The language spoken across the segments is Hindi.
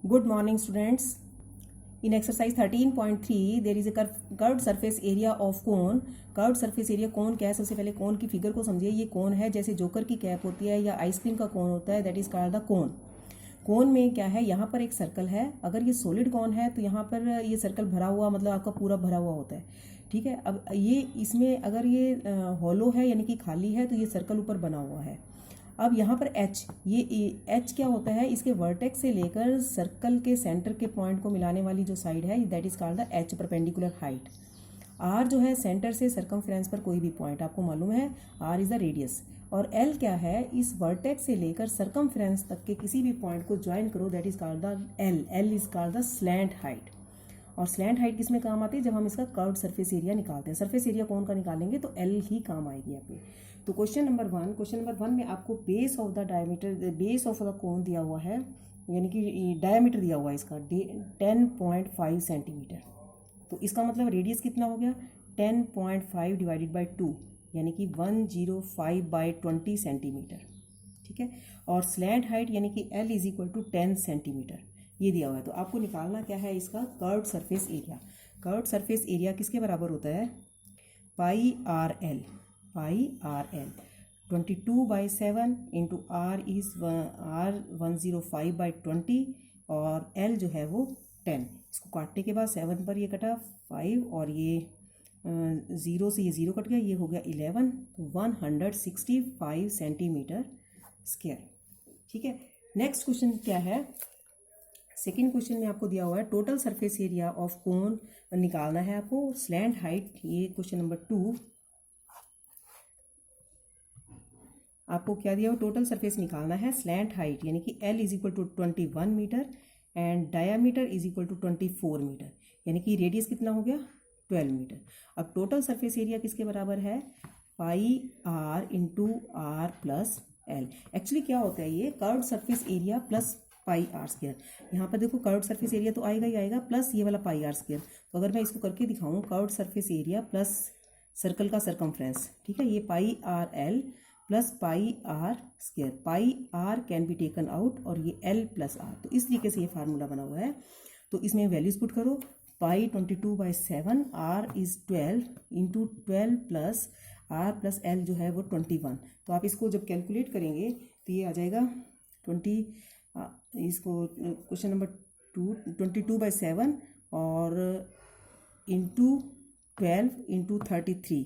Good morning, students. In exercise 13.3 there is a curved surface area of cone. Curved surface area cone क्या है? सबसे पहले कोन की फिगर को समझिए. ये कोन है, जैसे जोकर की कैप होती है या आइसक्रीम का कोन होता है, that is called the cone. Cone में क्या है, यहाँ पर एक सर्कल है. अगर ये सॉलिड कोन है तो यहाँ पर ये सर्कल भरा हुआ, मतलब आपका पूरा भरा हुआ होता है. ठीक है. अब ये इसमें अगर ये हॉलो है यानी कि खाली है तो ये सर्कल ऊपर बना हुआ है. अब यहाँ पर एच, ये एच क्या होता है, इसके वर्टेक्स से लेकर सर्कल के सेंटर के पॉइंट को मिलाने वाली जो साइड है, that is called the H perpendicular height. R जो है सेंटर से सर्कमफ्रेंस पर कोई भी पॉइंट, आपको मालूम है आर इज द रेडियस. और एल क्या है, इस वर्टेक्स से लेकर सर्कमफ्रेंस तक के किसी भी पॉइंट को ज्वाइन करो, that is called the L. L is called the slant height. और स्लैंट हाइट किस में काम आती है? जब हम इसका कर्व्ड सरफेस एरिया निकालते हैं. सरफेस एरिया कौन का निकालेंगे तो एल ही काम आएगी यहाँ पे. तो क्वेश्चन नंबर वन में आपको base of the diameter, base of the कोन दिया हुआ है, यानी कि डायमीटर दिया हुआ है इसका 10.5 सेंटीमीटर. तो इसका मतलब रेडियस कितना हो गया, 10.5 डिवाइडेड बाई 2, यानी कि 105/20 सेंटीमीटर. ठीक है. और स्लैंट हाइट यानी कि L is equal to 10 centimetre ये दिया हुआ है. तो आपको निकालना क्या है, इसका curved surface area. Curved surface area किसके बराबर होता है, pi are l. 22/7 into r is r 105/20 और एल जो है वो 10. इसको काटने के बाद 7 पर ये कटा 5 और ये 0 से ये 0 कट गया, ये हो गया 11. तो 165 सेंटीमीटर स्क्वायर. ठीक है. नेक्स्ट क्वेश्चन क्या है, सेकेंड क्वेश्चन में आपको दिया हुआ है टोटल सरफेस एरिया ऑफ कोन निकालना है आपको. स्लैंट हाइट, ये क्वेश्चन नंबर 2 आपको क्या दिया हुआ, टोटल सरफेस निकालना है. स्लैंट हाइट यानी कि L is equal to 21 metre and diameter is equal to 24 metre, यानी कि रेडियस कितना हो गया 12 मीटर. अब टोटल सरफेस एरिया किसके बराबर है, pi r into r plus l. Actually क्या होता है, ये curved surface area plus pi r square. यहाँ पर देखो कर्व्ड सरफेस एरिया तो आएगा ही आएगा, प्लस ये वाला पाई आर स्क्वायर. तो अगर मैं इसको करके दिखाऊँ, curved surface area plus circle का सर्कमफ्रेंस, ठीक है, ये pi are l plus pi r square. Pi r can be taken out और ये एल प्लस आर. तो इस तरीके से ये फार्मूला बना हुआ है. तो इसमें वैल्यूज पुट करो. Pi 22/7, R is 12 into 12 plus R plus L जो है वो 21. तो आप इसको जब कैलकुलेट करेंगे तो ये आ जाएगा 20, इसको क्वेश्चन नंबर 22/7 और इंटू 12 इंटू 33,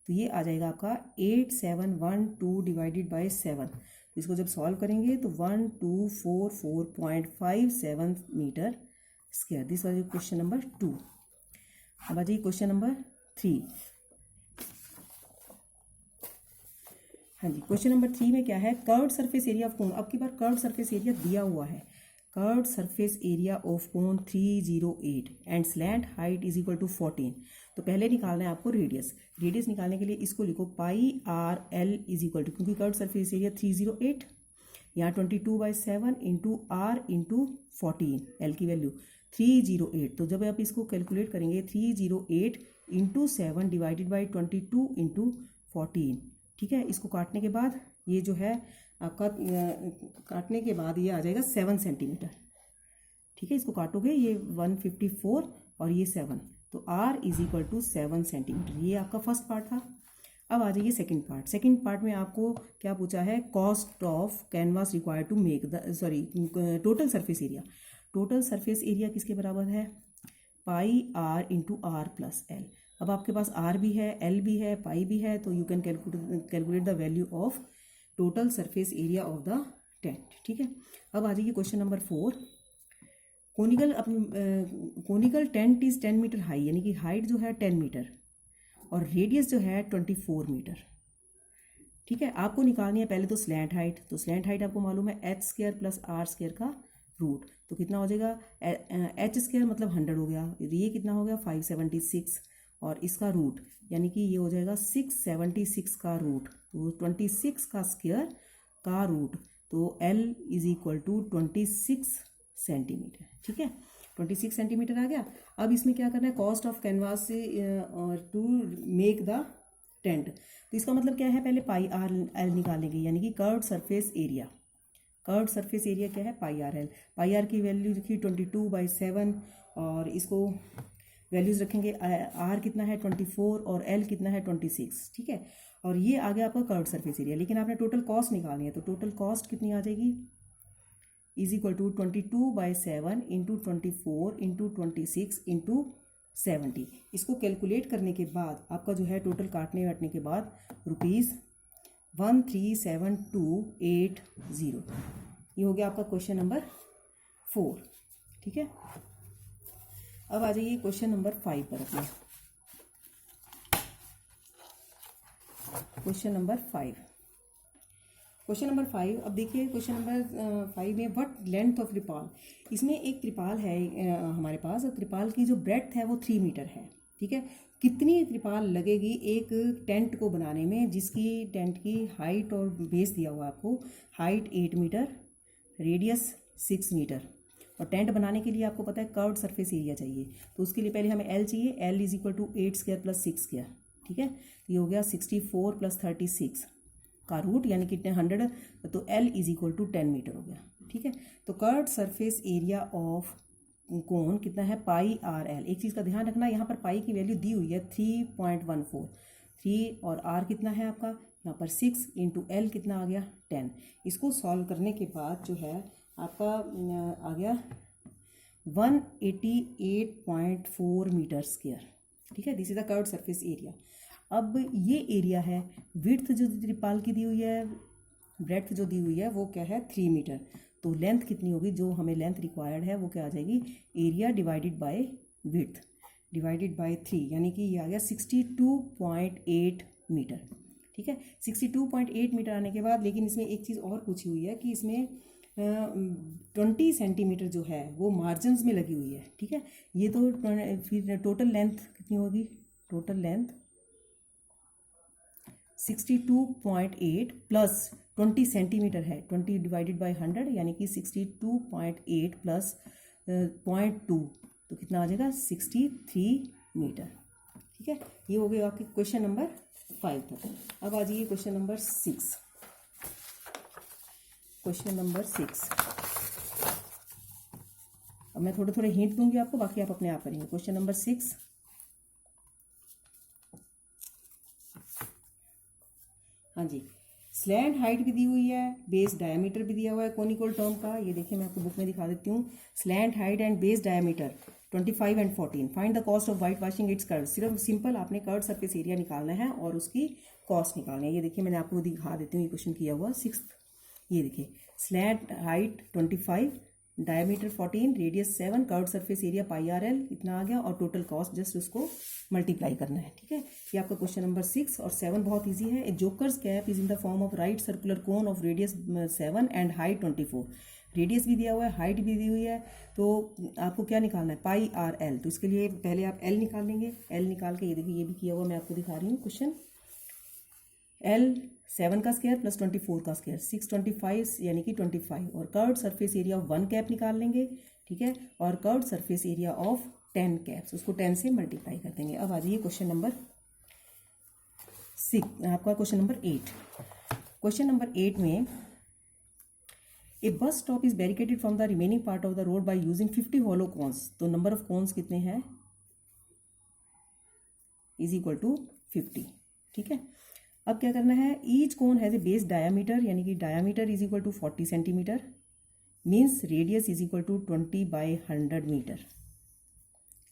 तो ये आ जाएगा आपका 8712 डिवाइडेड बाई 7. तो इसको जब सॉल्व करेंगे तो 1244.57 metre square. This was question number 2. अब आ जाइए क्वेश्चन नंबर 3. हाँ जी, क्वेश्चन नंबर 3 में क्या है, curved surface area of cone. अब की बार कर्व्ड सरफेस एरिया दिया हुआ है. Curved surface area of cone 308 and slant height is equal to 14. तो पहले निकालना है आपको रेडियस. रेडियस निकालने के लिए इसको लिखो pi are l is equal to, क्योंकि कर्व्ड सरफेस एरिया 308, यहाँ 22/7 इंटू आर इंटू 14, एल की वैल्यू 308. तो जब आप इसको कैलकुलेट करेंगे 308 इंटू 7 डिवाइडेड बाई 22 इंटू 14. ठीक है. इसको काटने के बाद ये जो है आपका काटने के बाद ये आ जाएगा 7 सेंटीमीटर. ठीक है. इसको काटोगे ये 154 और ये 7, तो R is equal to 7 centimetre. ये आपका फर्स्ट पार्ट था. अब आ जाइए सेकंड पार्ट. सेकंड पार्ट में आपको क्या पूछा है, cost of canvas required to make the total surface area. Total surface area किसके बराबर है, pi r into r plus l. अब आपके पास आर भी है, एल भी है, पाई भी है, तो you can calculate the value of total surface area of the tent. ठीक है. अब आ जाइए question number 4. Conical tent is 10 metre high, यानी कि हाइट जो है 10 मीटर और रेडियस जो है 24 मीटर. ठीक है. आपको निकालनी है पहले तो स्लैंट हाइट. तो स्लैंट हाइट आपको मालूम है H square plus R square का रूट. तो कितना हो जाएगा, एच स्क्वायर मतलब 100 हो गया, ये कितना हो गया 576 और इसका रूट यानी कि ये हो जाएगा 676 का रूट. तो 26 का स्क्वायर का रूट, तो L is equal to 26 centimetre. ठीक है. 26 सेंटीमीटर आ गया. अब इसमें क्या करना है, कॉस्ट ऑफ कैनवास से टू मेक द टेंट. तो इसका मतलब क्या है, पहले पाई आर एल निकालेंगे, यानी कि curved surface area. Curved surface area क्या है, pi are l. Pi are की वैल्यू देखिए 22/7 और इसको वैल्यूज़ रखेंगे, आर कितना है 24 और एल कितना है 26, ठीक है। और ये आ गया आपका कर्व्ड सरफेस एरिया। लेकिन आपने टोटल कॉस्ट निकालनी है, तो टोटल कॉस्ट कितनी आ जाएगी, is equal to 22/7 into 24 into 26 into 70। इसको कैलकुलेट करने के बाद आपका जो है टोटल काटने वाटने के बाद ₹137,280। ये हो गया आपका क्वेश्चन नंबर 4, ठीक है। अब आ जाइए क्वेश्चन नंबर 5 पर अपने। क्वेश्चन नंबर 5, अब देखिए क्वेश्चन नंबर 5 में व्हाट लेंथ ऑफ त्रिपाल। इसमें एक त्रिपाल है हमारे पास, त्रिपाल की जो ब्रेड्थ है वो 3 मीटर है, ठीक है। कितनी त्रिपाल लगेगी एक टेंट को बनाने में, जिसकी टेंट की हाइट और बेस दिया हुआ आपको, हाइट 8 मीटर, रेडियस 6 मीटर, और टेंट बनाने के लिए आपको पता है कर्व्ड सरफेस एरिया चाहिए। तो उसके लिए पहले हमें एल चाहिए, L is equal to 8 square plus 6 square, ठीक है। ये हो गया 64 प्लस 36 का रूट यानी कि 100, तो L is equal to 10 metre हो गया, ठीक है। तो curved surface area of cone कितना है, पाई आर एल। एक चीज़ का ध्यान रखना, यहाँ पर पाई की वैल्यू दी हुई है 3.14, 3 और आर कितना है आपका यहाँ पर 6 इंटू एल कितना आ गया 10। इसको सॉल्व करने के बाद जो है आपका आ गया 188.4 मीटर स्क्वायर, ठीक है। This is the curved surface area. अब ये एरिया है, विड्थ जो त्रिपाल की दी हुई है, ब्रेड्थ जो दी हुई है वो क्या है 3 मीटर। तो लेंथ कितनी होगी, जो हमें लेंथ रिक्वायर्ड है वो क्या आ जाएगी, area divided by width divided by 3, यानी कि ये आ गया 62.8 मीटर, ठीक है। 62.8 मीटर आने के बाद, लेकिन इसमें एक चीज़ और पूछी हुई है कि इसमें 20 सेंटीमीटर जो है वो मार्जिन्स में लगी हुई है, ठीक है। ये तो फिर टोटल लेंथ कितनी होगी, टोटल लेंथ 62.8 प्लस 20 सेंटीमीटर है, 20 डिवाइडेड बाय 100 यानी कि 62.8 प्लस 0.2, तो कितना आ जाएगा 63 मीटर, ठीक है। ये हो गया आपके क्वेश्चन नंबर 5 तक। अब आ जाइए क्वेश्चन नंबर 6। क्वेश्चन नंबर 6, अब मैं थोड़े थोड़े हिंट दूंगी आपको, बाकी आप अपने आप करेंगे। क्वेश्चन नंबर 6, हाँ जी, स्लैंट हाइट भी दी हुई है, बेस डायमीटर भी दिया हुआ है कोनिकल टर्म का। ये देखिए मैं आपको बुक में दिखा देती हूँ। Slant height and base diameter 25 and 14। Find the cost of white washing it's curve. सिर्फ सिंपल आपने कर्व सरफेस एरिया निकालना है और उसकी कॉस्ट निकालनी है। ये देखिए मैंने आपको दिखा देती हूँ, ये क्वेश्चन किया हुआ 6। ये देखिए slant height 25, diameter 14, radius 7, curved surface area pi R L इतना आ गया, और टोटल कॉस्ट जस्ट उसको मल्टीप्लाई करना है, ठीक है। ये आपका क्वेश्चन नंबर 6 और 7 बहुत इजी है। A joker's cap is in the form of right circular cone of radius 7 and height 24। Radius भी दिया हुआ है, हाइट भी दी हुई है, तो आपको क्या निकालना है, पाई आर एल। तो इसके लिए पहले आप एल निकाल लेंगे। एल निकाल के ये देखिए ये भी किया हुआ मैं आपको दिखा रही हूँ क्वेश्चन। एल 7 का स्क्वायर प्लस 24 का स्क्वायर 625 यानी कि 25, और curved surface area of 1 cap निकाल लेंगे, ठीक है। और curved surface area of 10 caps, उसको 10 से मल्टीप्लाई कर देंगे। अब आ जाइए क्वेश्चन नंबर 6, आपका क्वेश्चन नंबर 8। क्वेश्चन नंबर 8 में a bus stop is barricaded from the remaining part of the road by using 50 hollow cones. तो नंबर ऑफ कोन्स कितने हैं, इज इक्वल टू 50, ठीक है। अब क्या करना है, each cone has a base diameter यानी कि diameter is equal to 40 centimetre, means radius is equal to 20/100 metre,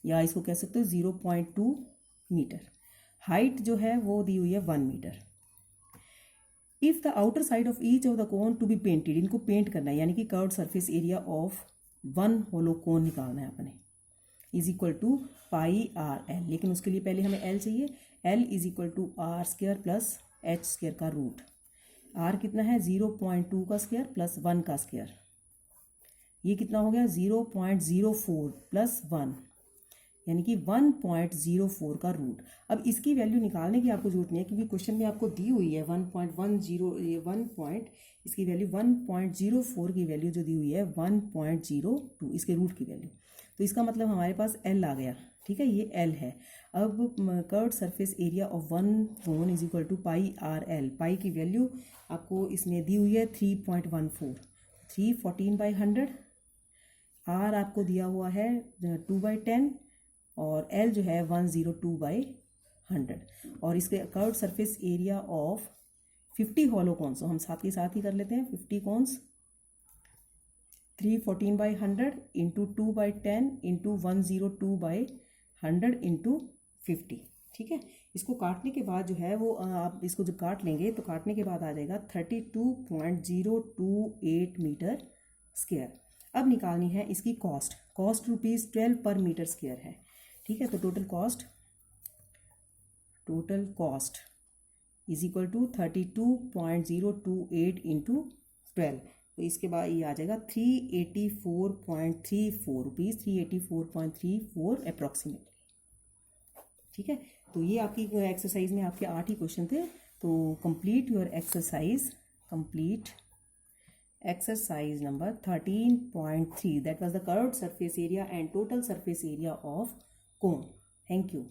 या इसको कह सकते हो 0.2 मीटर। हाइट जो है वो दी हुई है 1 metre. If the outer side of each of the cone to be painted, इनको पेंट करना है यानी कि curved surface area of 1 hollow cone निकालना है अपने, is equal to pi are L. लेकिन उसके लिए पहले हमें एल चाहिए। L is equal to R square plus H square का रूट। आर कितना है 0.2 का स्क्वायर प्लस 1 का स्क्वायर, ये कितना हो गया 0.04 प्लस 1 यानी कि 1.04 का रूट। अब इसकी वैल्यू निकालने की आपको जरूरत नहीं है, क्योंकि क्वेश्चन में आपको दी हुई है 1.10, इसकी वैल्यू 1.04 की वैल्यू जो दी हुई है 1.02 इसके रूट की वैल्यू। तो इसका मतलब हमारे पास एल आ गया, ठीक है, ये एल है। अब curved surface area of 1 cone is equal to pi are l. Pi की वैल्यू आपको इसमें दी हुई है 3.14। 314/100, R आपको दिया हुआ है 2/10 और L जो है 102/100 और इसके curved surface area of 50 hollow cons, हम साथ के साथ ही कर लेते हैं 50 कॉन्स 314/100 इंटू 2/10 इंटू 102/100 इंटू 50। ठीक है, इसको काटने के बाद जो है वो आप इसको जब काट लेंगे तो काटने के बाद आ जाएगा 32.028 मीटर स्क्वायर। अब निकालनी है इसकी कॉस्ट ₹12 पर मीटर स्क्वायर है। ठीक है, तो total cost is equal to 32.028 into 12, तो इसके बाद ये आ जाएगा 384.34 रुपीज़, 384.34 अप्रॉक्सीमेटली। ठीक है, तो ये आपकी एक्सरसाइज में आपके 8 ही क्वेश्चन थे। तो complete your exercise number 13.3, that was the curved surface area and total surface area of cone. Thank you.